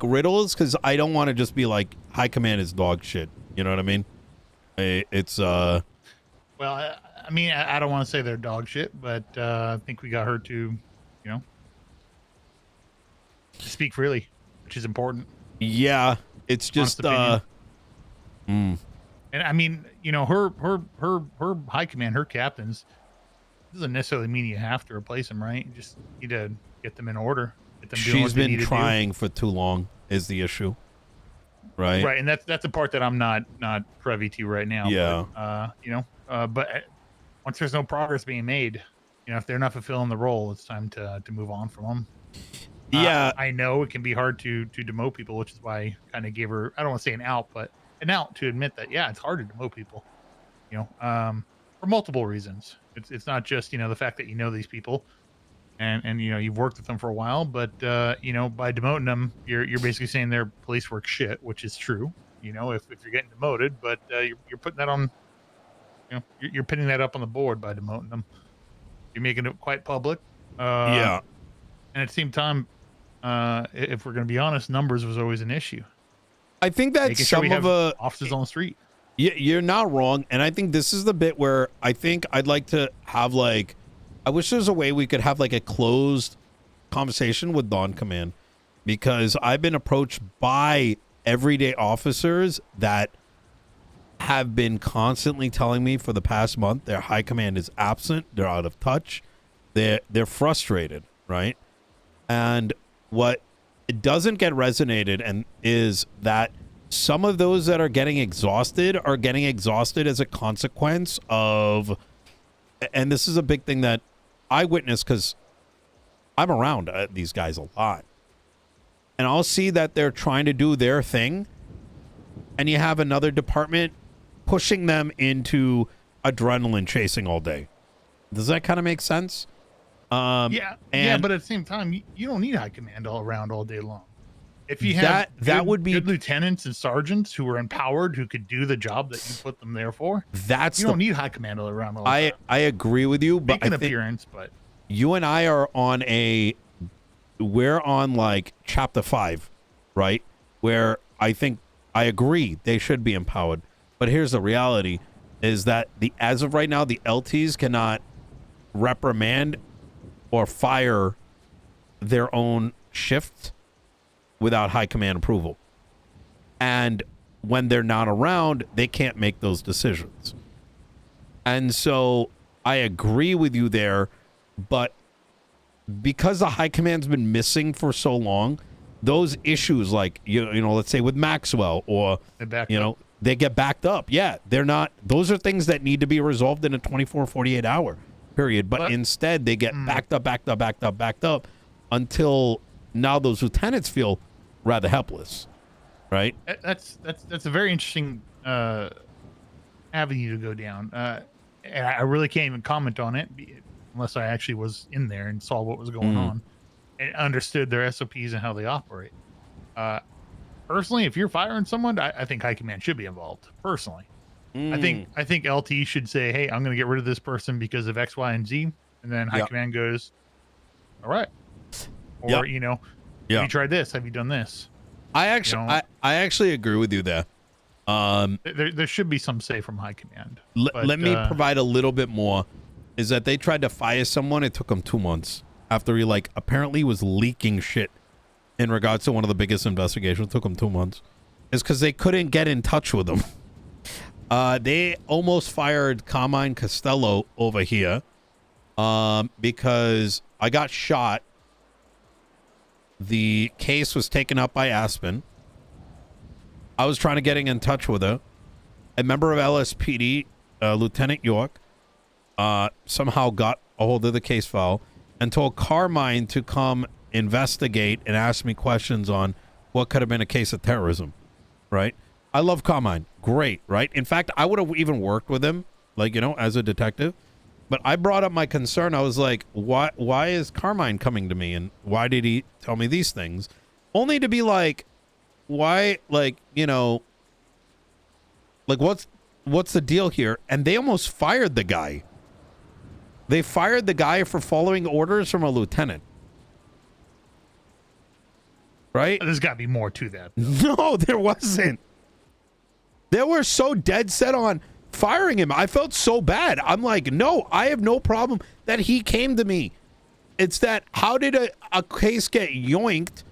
riddles because I don't want to just be like high command is dog shit. You know what I mean? It's Well, I mean, I don't want to say they're dog shit, but I think we got her to, you know, to speak freely, which is important. yeah. It's just And I mean, you know, her high command, her captains, doesn't necessarily mean you have to replace them, right? You just need to get them in order. Get them doing she's what they need been to trying for too long is the issue, right? do. Right, and that's a part that I'm not privy to right now. Yeah. But, you know, but once there's no progress being made, you know, if they're not fulfilling the role, it's time to move on from them. Yeah. I know it can be hard to demote people, which is why I kind of gave her, I don't want to say an out, but an out to admit that, yeah, it's hard to demote people, you know, for multiple reasons. It's not just, you know, the fact that you know these people and you know, you've worked with them for a while, but, you know, by demoting them, you're basically saying their police work shit, which is true, you know, if you're getting demoted, but you're putting that on, you know, you're pinning that up on the board by demoting them. You're making it quite public. Yeah. And at the same time, if we're going to be honest, numbers was always an issue. I think that Making sure some we of have officers on the street. you're not wrong, and I think this is the bit where I think I'd like to have like, I wish there's a way we could have like a closed conversation with Dawn Command, because I've been approached by everyday officers that have been constantly telling me for the past month their high command is absent, they're out of touch, they're frustrated, right? And what it doesn't get resonated and is that some of those that are getting exhausted as a consequence of, and this is a big thing that I witness because I'm around these guys a lot, and I'll see that they're trying to do their thing, and you have another department pushing them into adrenaline chasing all day. Does that kind of make sense? Yeah, but at the same time, you don't need high command all around all day long. If you have that would be good lieutenants and sergeants who are empowered, who could do the job that you put them there for, you don't need high command all around all the time. I agree with you, but Make an appearance, but you and I are on we're on like chapter 5, right? Where I think I agree they should be empowered. But here's the reality is that as of right now, the LTs cannot reprimand or fire their own shift without high command approval. And when they're not around, they can't make those decisions. And so I agree with you there, but because the high command's been missing for so long, those issues like, you know, let's say with Maxwell or, you know, they get backed up. Yeah, they're not, those are things that need to be resolved in a 24, 48 hour period. But instead they get backed up until now those lieutenants feel rather helpless. Right? That's a very interesting avenue to go down. And I really can't even comment on it unless I actually was in there and saw what was going on and understood their SOPs and how they operate. Personally, if you're firing someone, I think high command should be involved. Personally, I think LT should say, "Hey, I'm going to get rid of this person because of X, Y, and Z," and then high command goes, "All right," or you know, have you tried this? Have you done this? I actually agree with you there. There should be some say from high command. Let me provide a little bit more. Is that they tried to fire someone? It took them 2 months after he apparently was leaking shit in regards to one of the biggest investigations. It took them 2 months. It's because they couldn't get in touch with him. They almost fired Carmine Costello over here because I got shot. The case was taken up by Aspen. I was trying to get in touch with her. A member of LSPD, Lieutenant York, somehow got a hold of the case file and told Carmine to come investigate and ask me questions on what could have been a case of terrorism, right? I love Carmine. Great, right? In fact, I would have even worked with him, as a detective. But I brought up my concern. I was like, why is Carmine coming to me? And why did he tell me these things? Only to be like, why, what's the deal here? And they almost fired the guy. They fired the guy for following orders from a lieutenant. right? There's got to be more to that, though. No, there wasn't. They were so dead set on firing him. I felt so bad. I'm like, no, I have no problem that he came to me. It's that, how did a case get yoinked?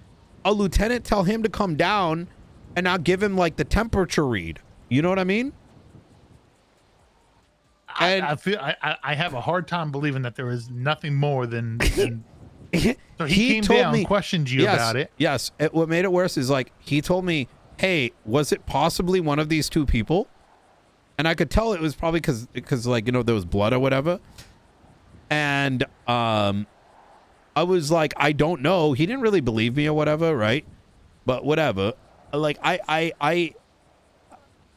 A lieutenant tell him to come down and not give him like the temperature read. You know what I mean? And I feel I have a hard time believing that there was nothing more than so he came told down, me, questioned you about it. Yes. What made it worse is like, he told me, hey, was it possibly one of these two people? And I could tell it was probably because like, you know, there was blood or whatever. And I was like, I don't know. He didn't really believe me or whatever, right? But whatever. Like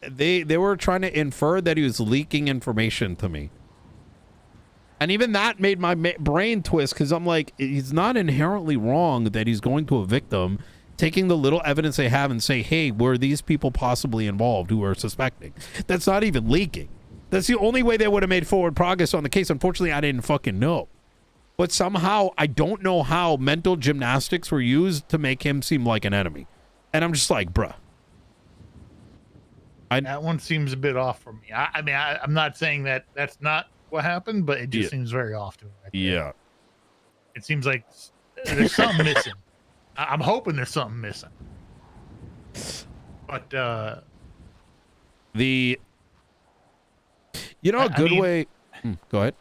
they were trying to infer that he was leaking information to me. And even that made my brain twist, because I'm like, he's not inherently wrong that he's going to a victim, taking the little evidence they have and say, hey, were these people possibly involved who are suspecting? That's not even leaking. That's the only way they would have made forward progress on the case. Unfortunately, I didn't fucking know. But somehow, I don't know how mental gymnastics were used to make him seem like an enemy. And I'm just like, bruh. That one seems a bit off for me. I mean, I'm not saying that that's not what happened, but it just seems very off to me. Right there. Yeah. It seems like there's something missing. I'm hoping there's something missing. But you know, a good way. Go ahead.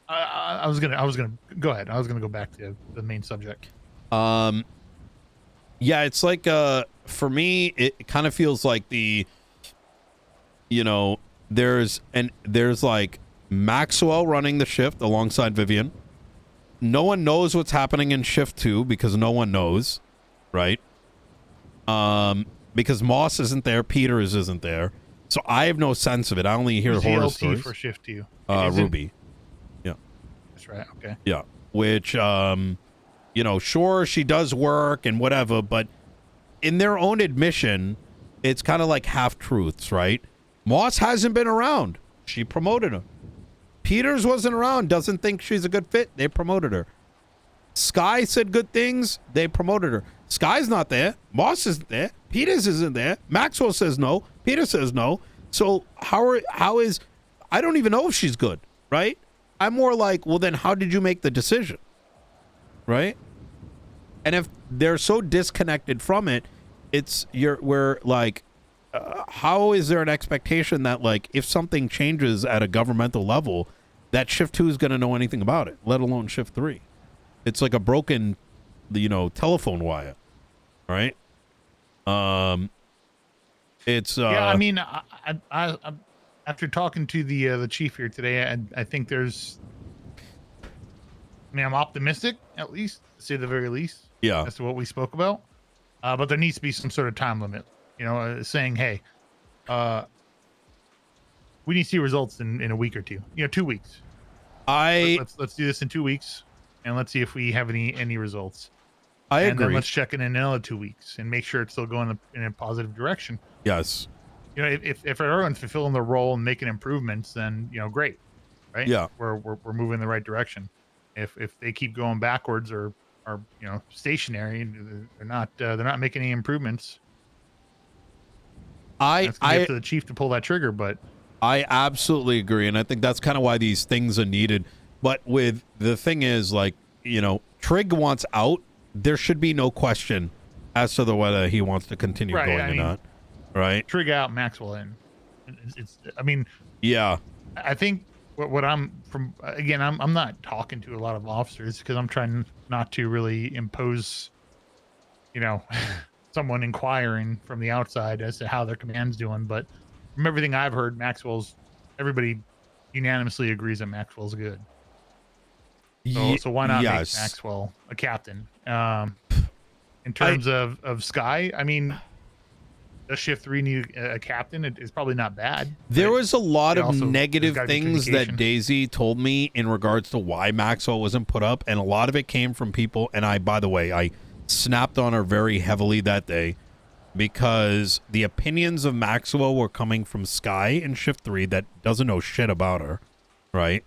I was gonna go ahead. I was gonna go back to the main subject. Yeah, it's like for me, it kind of feels like there's like Maxwell running the shift alongside Vivian. No one knows what's happening in shift 2 because no one knows, right? Because Moss isn't there, Peters isn't there, so I have no sense of it. I only hear horror stories. For shift 2? Ruby. Yeah. That's right. Okay. Yeah. Which, sure, she does work and whatever, but in their own admission, it's kind of like half-truths, right? Moss hasn't been around. She promoted him. Peters wasn't around, doesn't think she's a good fit. They promoted her. Sky said good things. They promoted her. Sky's not there. Moss isn't there. Peters isn't there. Maxwell says no. Peter says no. So how is... I don't even know if she's good, right? I'm more like, well, then how did you make the decision? Right? And if they're so disconnected from it, we're like, how is there an expectation that, like, if something changes at a governmental level, that shift 2 is going to know anything about it, let alone shift 3? It's like a broken, telephone wire, right? It's yeah. I mean, I after talking to the chief here today, I think there's. I mean, I'm optimistic, at least, to say the very least. Yeah. As to what we spoke about, but there needs to be some sort of time limit. Saying, hey, we need to see results in a week or two. 2 weeks. Let's do this in 2 weeks, and let's see if we have any results. I agree. And then let's check in another 2 weeks and make sure it's still going in a positive direction. Yes. If everyone's fulfilling their role and making improvements, then great, right? Yeah. We're moving in the right direction. If they keep going backwards or are stationary, they're not making any improvements. It's up to the chief to pull that trigger, but I absolutely agree, and I think that's kind of why these things are needed. But with the thing is, like, Trig wants out. There should be no question as to whether he wants to continue going or not. Right? Trig out, Maxwell in. I mean, yeah. I think what I'm from again. I'm not talking to a lot of officers because I'm trying not to really impose, someone inquiring from the outside as to how their command's doing. But from everything I've heard, everybody unanimously agrees that Maxwell's good. So why not make Maxwell a captain? In terms of Sky, I mean, does Shift 3 need a captain? It's probably not bad. There was a lot of negative things that Daisy told me in regards to why Maxwell wasn't put up, and a lot of it came from people, and by the way, I snapped on her very heavily that day because the opinions of Maxwell were coming from Sky in Shift 3 that doesn't know shit about her, right?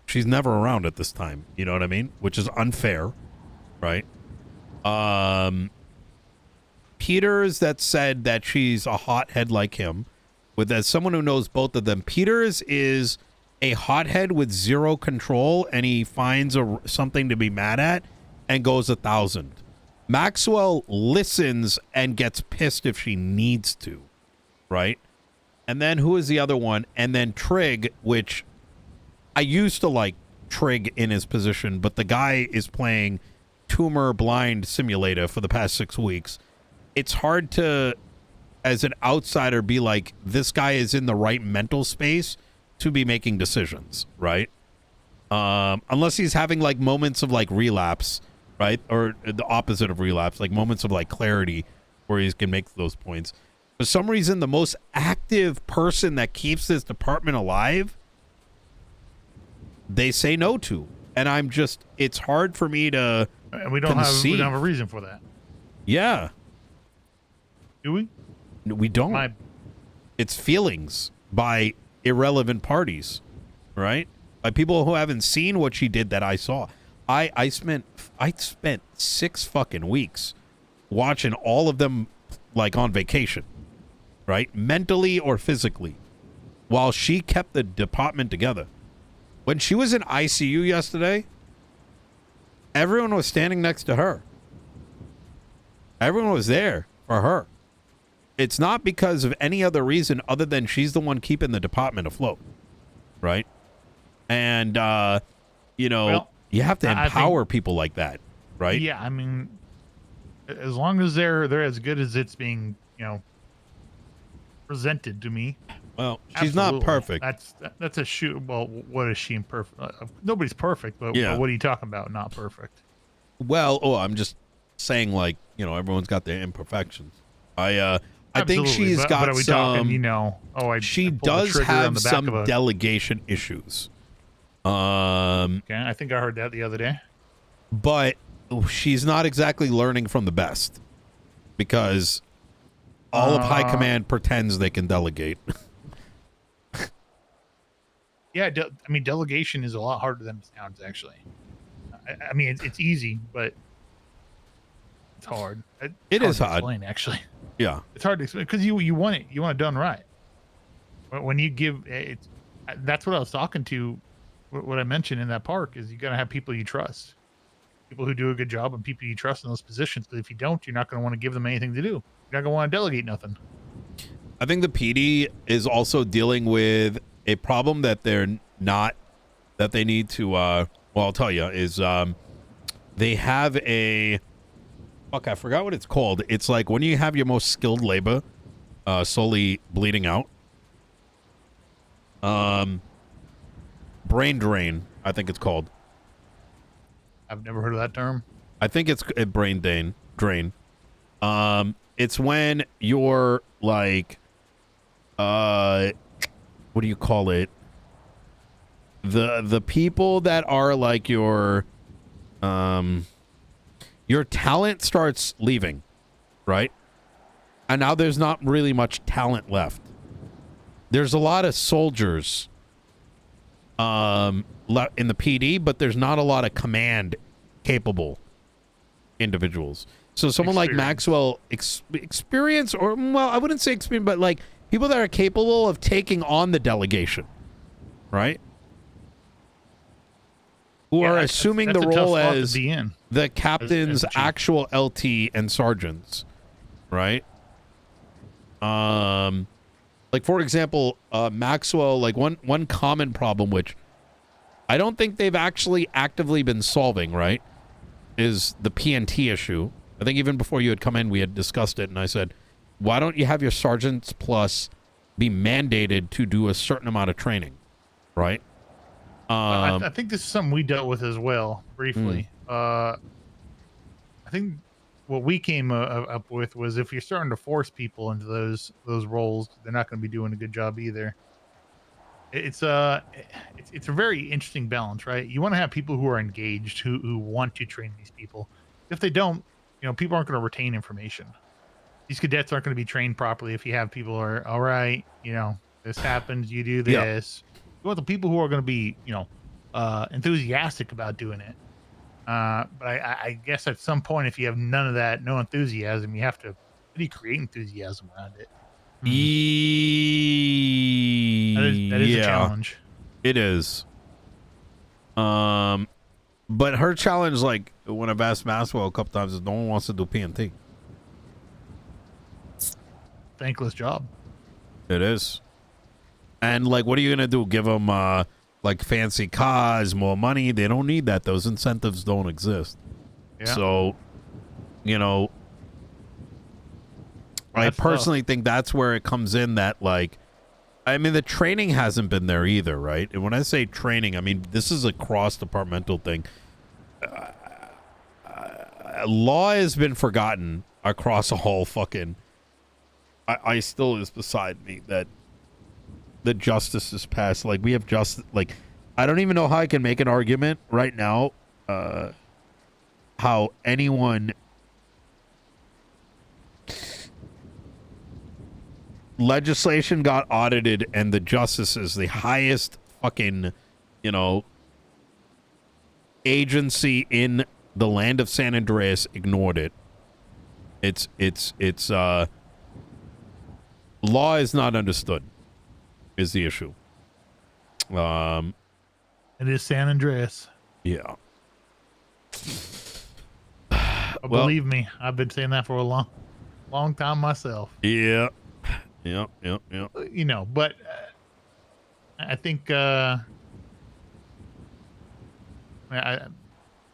She's never around at this time, you know what I mean? Which is unfair, right? Peters that said that she's a hothead like him. With as someone who knows both of them, Peters is a hothead with zero control, and he finds something to be mad at and goes 1,000. Maxwell listens and gets pissed if she needs to, right? And then who is the other one? And then Trig, which I used to like Trig in his position, but the guy is playing Tumor Blind Simulator for the past 6 weeks. It's hard to, as an outsider, be like, this guy is in the right mental space to be making decisions, right? Unless he's having like moments of like relapse, right? Or the opposite of relapse, like moments of like clarity where he can make those points. For some reason, the most active person that keeps this department alive, they say no to. And I'm just, it's hard for me to And we don't have a reason for that. Yeah. Do we? We don't. It's feelings by irrelevant parties, right? By people who haven't seen what she did that I saw. I spent 6 fucking weeks watching all of them like on vacation, right? Mentally or physically, while she kept the department together. When she was in ICU yesterday, everyone was standing next to her. Everyone was there for her. It's not because of any other reason other than she's the one keeping the department afloat, right? And, you have to empower people like that, right? Yeah, I mean, as long as they're as good as it's being, presented to me. Well, she's not perfect. That's a shoot. Well, what is she imperfect? Nobody's perfect, but yeah. What are you talking about? Not perfect. Well, I'm just saying, like, everyone's got their imperfections. I think she's got but are we some. Talking, she does have some delegation issues. Okay, I think I heard that the other day. But she's not exactly learning from the best, because all of high command pretends they can delegate. Yeah, delegation is a lot harder than it sounds, actually. I mean, it's easy, but it's hard. It is hard. Explain, actually. Yeah, it's hard to explain because you want it done right. When you give it, that's what I was talking to. What I mentioned in that park is you got to have people you trust, people who do a good job, and people you trust in those positions. But if you don't, you're not going to want to give them anything to do. You're not going to want to delegate nothing. I think the PD is also dealing with a problem that they're not, that they need to, well, I'll tell you, is they have a, fuck, I forgot what it's called. It's like when you have your most skilled labor slowly bleeding out. Brain drain, I think it's called. I've never heard of that term. I think it's a brain drain. It's when you're like, what do you call it? The people that are like your talent starts leaving, right? And now there's not really much talent left. There's a lot of soldiers in the PD, but there's not a lot of command capable individuals. So someone like Maxwell experience, or, well, I wouldn't say experience, but like people that are capable of taking on the delegation, right? Who are assuming the role as the captain's actual LT and sergeants, right? Like, for example, Maxwell, like one common problem, which I don't think they've actually actively been solving, right, is the PNT issue. I think even before you had come in, we had discussed it, and I said, why don't you have your sergeants plus be mandated to do a certain amount of training, right? I think this is something we dealt with as well, briefly. I think what we came up with was if you're starting to force people into those roles, they're not going to be doing a good job either. It's a very interesting balance, right? You want to have people who are engaged, who want to train these people. If they don't, people aren't going to retain information. These cadets aren't going to be trained properly if you have people who are, all right, this happens, you do this. Yeah. You want the people who are going to be, enthusiastic about doing it. But I guess at some point, if you have none of that, no enthusiasm, you have to do you create enthusiasm around it? That is a Yeah, challenge. it is. But her challenge, like when I've asked Maxwell a couple times, is no one wants to do PNT. Thankless job. It is. And like, what are you gonna do? Give them like fancy cars, more money? They don't need that. Those incentives don't exist. Yeah. So, you know, I That's personally think that's where it comes in. That like, I mean, the training hasn't been there either, right? And when I say training, I mean this is a cross-departmental thing. Law has been forgotten across a whole fucking. I still is beside me that the justice is passed. Like we have justice. Like I don't even know how I can make an argument right now. How anyone legislation got audited and the justices, the highest fucking, you know, agency in the land of San Andreas ignored it. It's law is not understood is the issue. It is San Andreas. Yeah. But believe me, I've been saying that for a long time myself. Yeah. Yep. You know, but I think yeah,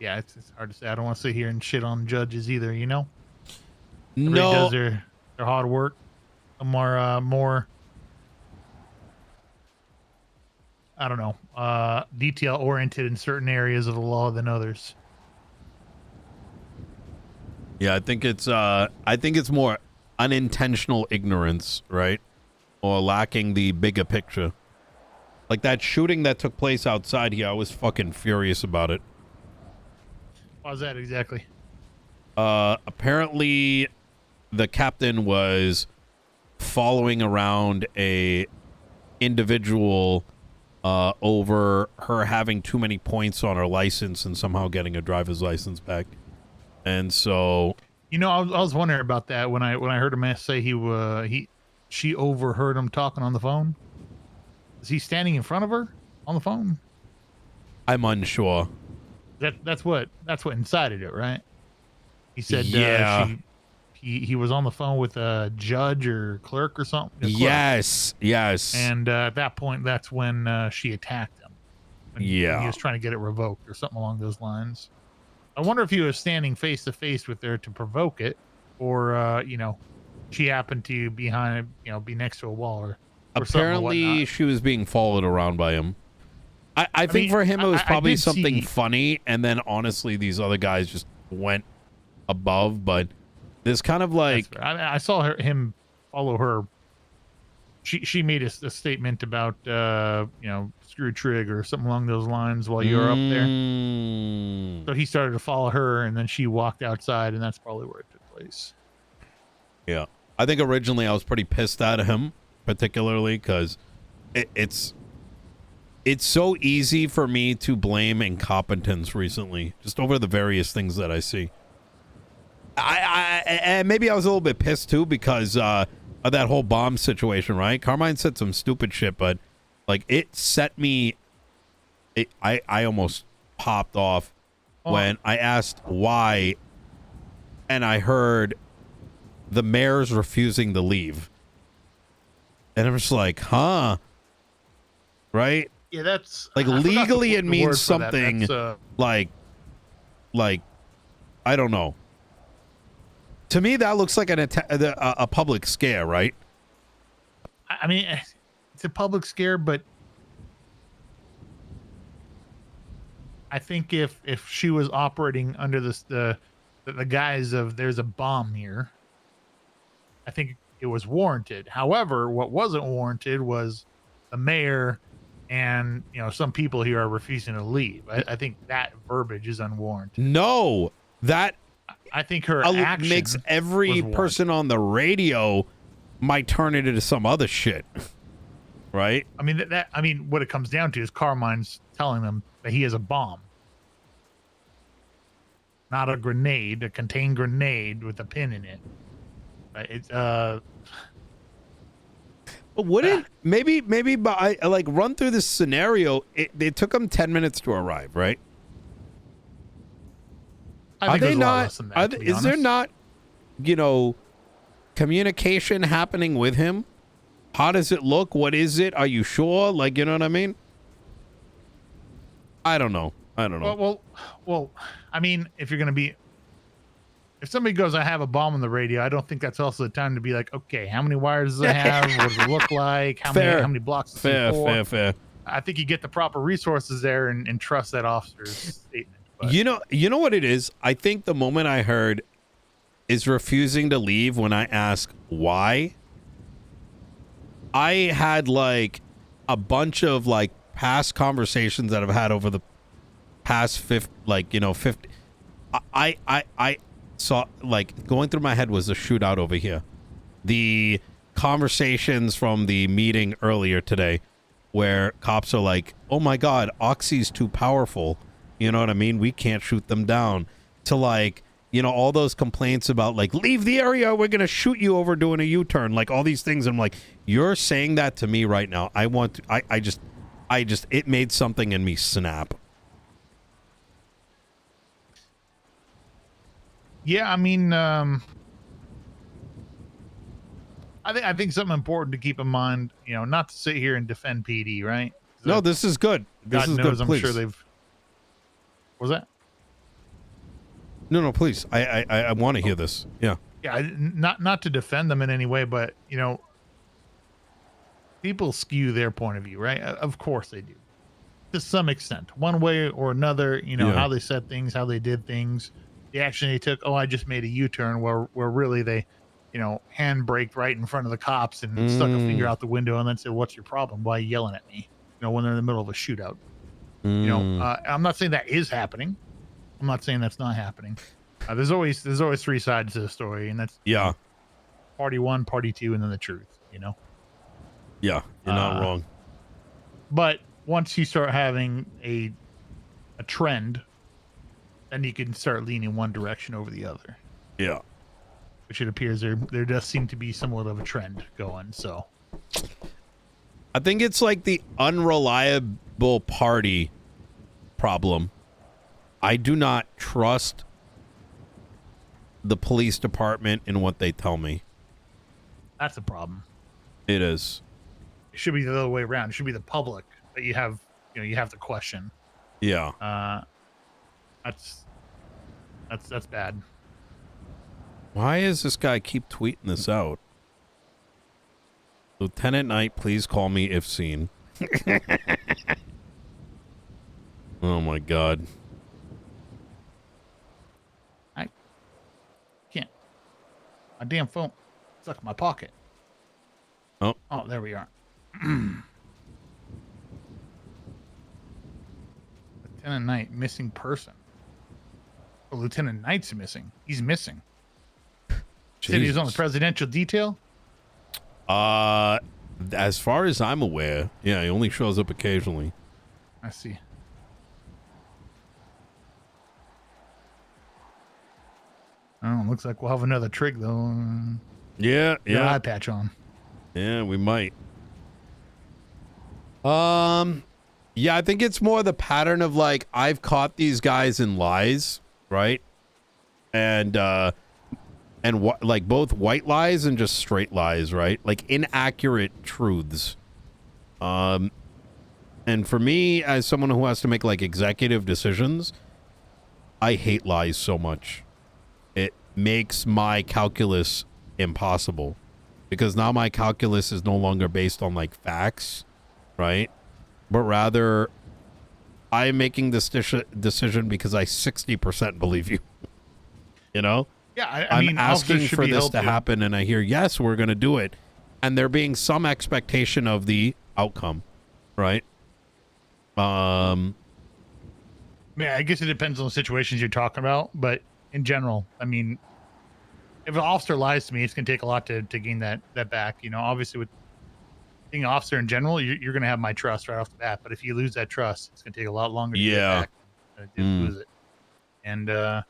it's hard to say. I don't want to sit here and shit on judges either, you know? Everybody does their hard work. Some are more, I don't know, detail oriented in certain areas of the law than others. Yeah, I think it's more unintentional ignorance, right? Or lacking the bigger picture. Like that shooting that took place outside here, I was fucking furious about it. Why was that exactly? Apparently the captain was following around a individual over her having too many points on her license and somehow getting a driver's license back. And so, you know, I was wondering about that when I heard him say she overheard him talking on the phone. Is he standing in front of her on the phone? I'm unsure. That's what incited it, right? He said, yeah. He was on the phone with a judge or clerk or something. Yes. And at that point, that's when she attacked him. When he was trying to get it revoked or something along those lines. I wonder if he was standing face to face with her to provoke it, or you know, she happened to be next to a wall or apparently she was being followed around by him. I think for him it was probably something funny, and then honestly these other guys just went above. But there's kind of like I saw him follow her. She made a statement about you know, screw trig or something along those lines while you were up there. So he started to follow her, and then she walked outside, and that's probably where it took place. Yeah, I think originally I was pretty pissed at him, particularly because it's so easy for me to blame incompetence recently, just over the various things that I see. And maybe I was a little bit pissed too because of that whole bomb situation, right? Carmine said some stupid shit, but like it set me. I almost popped off when I asked why, and I heard the mayor's refusing to leave, and I'm just like, huh, right? Yeah, that's like legally it means something like I don't know. To me, that looks like a public scare, right? I mean, it's a public scare, but I think if she was operating under the guise of there's a bomb here, I think it was warranted. However, what wasn't warranted was the mayor and, you know, some people here are refusing to leave. I think that verbiage is unwarranted. No, that I think her action makes every person on the radio might turn it into some other shit, right? I mean I mean, what it comes down to is Carmine's telling them that he has a bomb, not a grenade, a contained grenade with a pin in it. It's But wouldn't maybe by like run through this scenario? It took them 10 minutes to arrive, right? I Are think they there's a lot not? less than that. To be Is there honest. not, you know, communication happening with him? How does it look? What is it? Are you sure? Like, you know what I mean? I don't know. Well. I mean, if somebody goes, I have a bomb on the radio, I don't think that's also the time to be like, okay, how many wires does it have? What does it look like? How many blocks is C4? Fair. I think you get the proper resources there and trust that officer's statement. But You know what it is? I think the moment I heard is refusing to leave when I ask why. I had like a bunch of like past conversations that I've had over the past 50, like, you know, 50. I saw, like, going through my head was a shootout over here. The conversations from the meeting earlier today where cops are like, oh my God, Oxy's too powerful. You know what I mean? We can't shoot them down. To like, you know, all those complaints about like, leave the area, we're going to shoot you over doing a U-turn, like all these things. I'm like, you're saying that to me right now. I just, it made something in me snap. yeah, I mean, I think something important to keep in mind, you know, not to sit here and defend PD, right? No, this is good. This God is knows, good. I'm Please. sure they've. Was that? No, please. I want to hear this. Yeah. Yeah, not to defend them in any way, but you know, people skew their point of view, right? Of course they do, to some extent, one way or another. You know, Yeah. how they said things, how they did things, the action they took. Oh, I just made a U-turn, where really they, you know, hand braked right in front of the cops and stuck a finger out the window and then said, "What's your problem? Why are you yelling at me?" You know, when they're in the middle of a shootout. You know, I'm not saying that is happening. I'm not saying that's not happening. There's always three sides to the story, and that's Yeah. you know, party one, party two, and then the truth. You know. Yeah, you're not wrong. But once you start having a trend, then you can start leaning one direction over the other. Yeah. Which it appears there does seem to be somewhat of a trend going. So I think it's like the unreliable party problem. I do not trust the police department in what they tell me. that's a problem. It is. It should be the other way around. It should be the public that you have to question. Yeah. That's bad. Why is this guy keep tweeting this out? Lieutenant Knight, please call me if seen. Oh my God. I can't. My damn phone stuck in my pocket. Oh, There we are. Lieutenant Knight, missing person. Oh, Lieutenant Knight's missing. He's missing. Said he was on the presidential detail? as far as I'm aware, yeah, he only shows up occasionally. I see. Oh, looks like we'll have another trig though. Yeah, Get an yeah. eye patch on. Yeah, we might. Yeah, I think it's more the pattern of like, I've caught these guys in lies, right? And what, like both white lies and just straight lies, right? Like inaccurate truths. And for me, as someone who has to make like executive decisions, I hate lies so much. It makes my calculus impossible, because now my calculus is no longer based on like facts, right? But rather, I'm making this decision because I 60% believe you. You know? Yeah, I'm mean, asking for this to too. happen, and I hear, yes, we're going to do it. And there being some expectation of the outcome, right? Yeah, I guess it depends on the situations you're talking about, but in general, I mean, if an officer lies to me, it's going to take a lot to gain that back. You know, obviously with being an officer in general, you're going to have my trust right off the bat. But if you lose that trust, it's going to take a lot longer to get back than it did lose it. And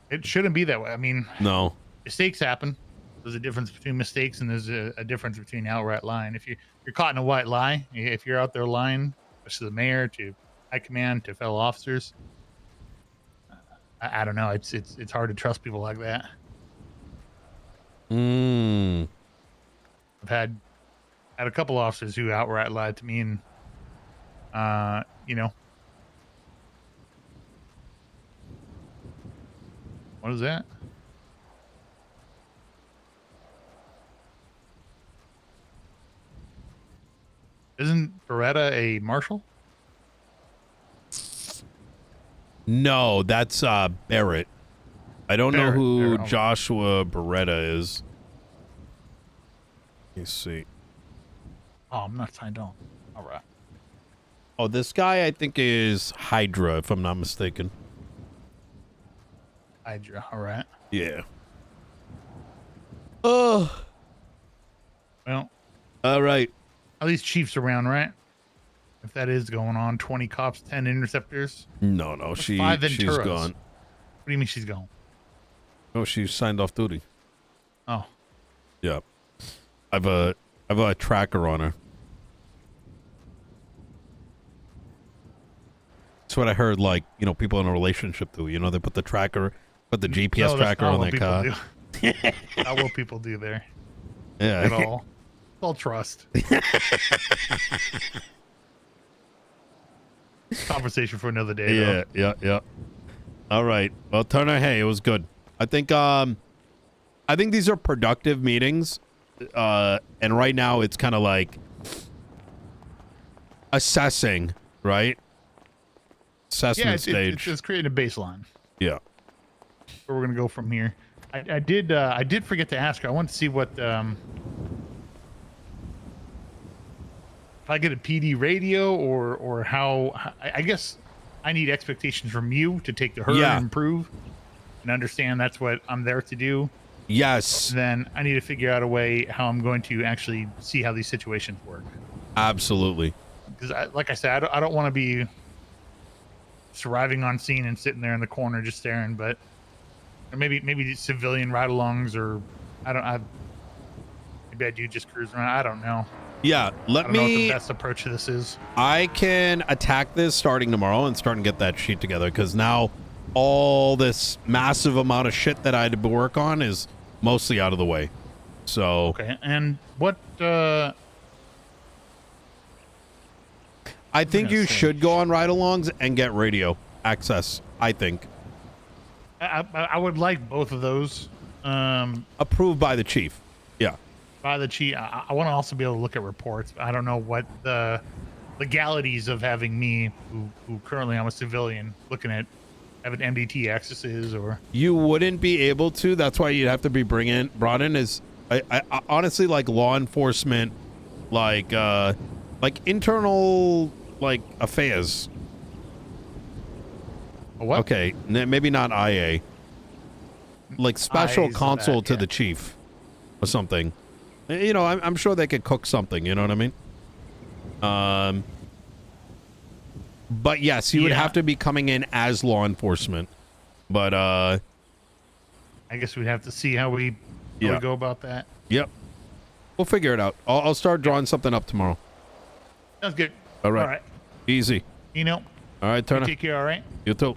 it shouldn't be that way. I mean, No. mistakes happen. There's a difference between mistakes and there's a difference between outright lying. If you're caught in a white lie, if you're out there lying, especially the mayor, to high command, to fellow officers, I don't know. It's hard to trust people like that. I've had a couple officers who outright lied to me, and you know, what is that? Isn't Beretta a marshal? No, that's Barrett. I don't know who Barrett. Joshua Beretta is. Let me see. Oh, I'm not signed on. All right. Oh, this guy I think is Hydra, if I'm not mistaken. Hydra. All right. Yeah. Oh. Well. All right. At least Chief's around, right? If that is going on, 20 cops, 10 interceptors. No, she's 5 Venturas. gone. What do you mean she's gone? Oh, she signed off duty. Oh. Yeah. I've a tracker on her. That's what I heard, like, you know, people in a relationship do. You know, they put the GPS tracker on their car. Not what people do there. Yeah. At all. It's all trust. Conversation for another day. Yeah. All right. Well, Turner, hey, it was good. I think these are productive meetings. And right now it's kind of like assessing, right? Assessment stage. It's just creating a baseline. Yeah. Where we're gonna go from here. I did forget to ask her. I want to see what if I get a PD radio or how. I guess I need expectations from you to take to her and improve and understand that's what I'm there to do. Yes. Then I need to figure out a way how I'm going to actually see how these situations work. Absolutely. Because, like I said, I don't want to be just arriving on scene and sitting there in the corner just staring. But maybe civilian ride-alongs, or maybe I do just cruise around. I don't know. Yeah, I don't know what the best approach to this is. I can attack this starting tomorrow and start and get that sheet together, because now all this massive amount of shit that I had to work on is mostly out of the way. So okay, and what I think you should go on ride-alongs and get radio access. I think I would like both of those. Approved by the chief. Yeah. By the chief. I want to also be able to look at reports. I don't know what the legalities of having me, who currently I'm a civilian, looking at having MDT accesses, or you wouldn't be able to. That's why you'd have to be brought in as I honestly, like, law enforcement, like internal, like, affairs. What? Okay, maybe not IA. Like special counsel to the chief or something. You know, I'm sure they could cook something, you know what I mean? But yes, you would have to be coming in as law enforcement. But I guess we'd have to see how we go about that. Yep. We'll figure it out. I'll start drawing something up tomorrow. Sounds good. All right. Easy. You know. All right, Turner. Take care, all right? You too.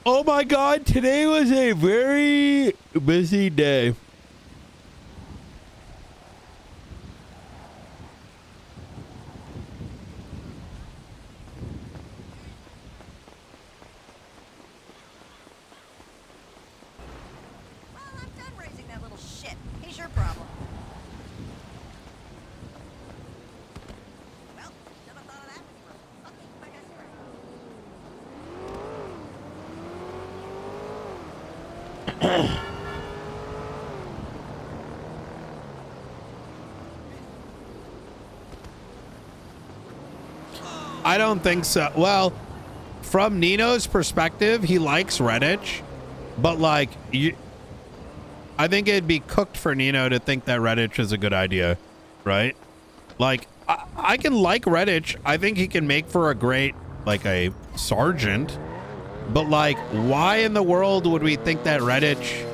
Oh my God, today was a very busy day. I don't think so. Well, from Nino's perspective, he likes Redditch, but like, I think it'd be cooked for Nino to think that Redditch is a good idea, right? Like, I can like Redditch. I think he can make for a great, like, a sergeant, but like, why in the world would we think that Redditch